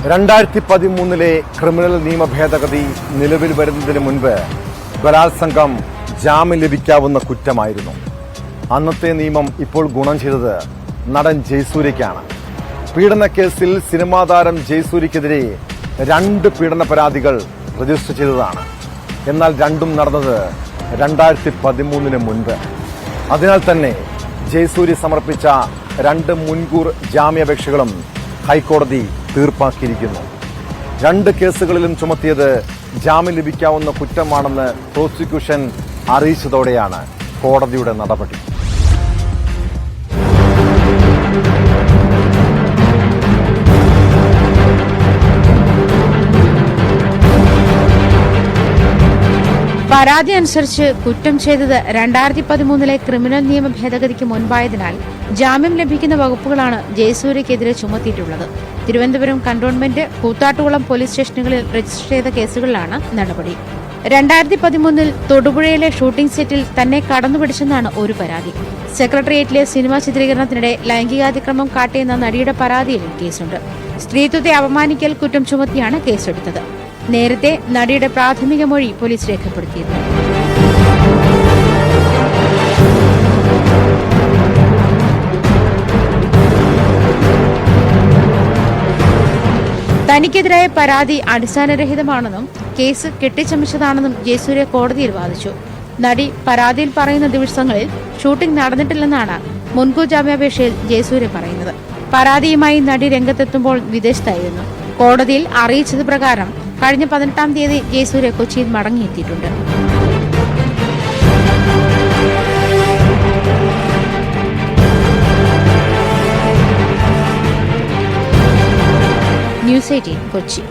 2013 criminal നിയമ ഭേദഗതി നിലവിൽ വരുന്നതിന് മുൻപ് ബലാത്സംഗം ജാമ്യം ലഭിക്കാവുന്ന കുറ്റമായിരുന്നു. അന്നത്തെ നിയമം ഇപ്പോൾ ഗുണം ചെയ്തത് നടൻ ജയസൂര്യയ്ക്കാണ്. പീഡനക്കേസിൽ സിനിമാ താരം ജയസൂര്യക്കെതിരെ 2 പീഡന പരാതികൾ രജിസ്റ്റർ ചെയ്തതാണ്. എന്നാൽ രണ്ടും നടന്നത് 2013 മുൻപ്. അതിനാൽ തന്നെ ജയസൂര്യ സമർപ്പിച്ച 2 മുൻകൂർ ജാമ്യാപേക്ഷകളും ഹൈക്കോടതി തീർപ്പാക്കിയിരിക്കുന്നു. 2 കേസുകളിലും ചുമത്തിയത് ജാമ്യം ലഭിക്കാവുന്ന കുറ്റമാണെന്ന് പ്രോസിക്യൂഷൻ അറിയിച്ചതോടെയാണ് കോടതിയുടെ നടപടി. പരാതി അനുസരിച്ച് കുറ്റം ചെയ്തത് 2013 ക്രിമിനൽ നിയമ ഭേദഗതിക്ക് മുൻപായതിനാൽ ജാമ്യം ലഭിക്കുന്ന വകുപ്പുകളാണ് ജയസൂര്യക്കെതിരെ ചുമത്തിയിട്ടുള്ളത്. തിരുവനന്തപുരം കന്റോൺമെന്റ്, കൂത്താട്ടുകുളം പോലീസ് സ്റ്റേഷനുകളിൽ രജിസ്റ്റർ ചെയ്ത കേസുകളിലാണ് നടപടി. 2013 തൊടുപുഴയിലെ ഷൂട്ടിംഗ് സെറ്റിൽ തന്നെ കടന്നുപിടിച്ചെന്നാണ് ഒരു പരാതി. സെക്രട്ടേറിയറ്റിലെ സിനിമാ ചിത്രീകരണത്തിനിടെ ലൈംഗികാതിക്രമം കാട്ടിയെന്ന നടിയുടെ പരാതിയിലും കേസുണ്ട്. സ്ത്രീത്വത്തെ അപമാനിക്കൽ കുറ്റം ചുമത്തിയാണ് കേസെടുത്തത്. നേരത്തെ നടിയുടെ പ്രാഥമിക മൊഴി പോലീസ് രേഖപ്പെടുത്തിയിരുന്നു. തനിക്കെതിരായ പരാതി അടിസ്ഥാനരഹിതമാണെന്നും കേസ് കെട്ടിച്ചമച്ചതാണെന്നും ജയസൂര്യ കോടതിയിൽ വാദിച്ചു. നടി പരാതിയിൽ പറയുന്ന ദിവസങ്ങളിൽ ഷൂട്ടിംഗ് നടന്നിട്ടില്ലെന്നാണ് മുൻകൂർ ജാമ്യാപേക്ഷയിൽ ജയസൂര്യ പറയുന്നത്. പരാതിയുമായി നടി രംഗത്തെത്തുമ്പോൾ വിദേശത്തായിരുന്നു. കോടതിയിൽ അറിയിച്ചത് പ്രകാരം കഴിഞ്ഞ 18-ാം തീയതി ജയസൂര്യ കൊച്ചിയിൽ മടങ്ങിയെത്തിയിട്ടുണ്ട്. ന്യൂസ് 18 കൊച്ചി.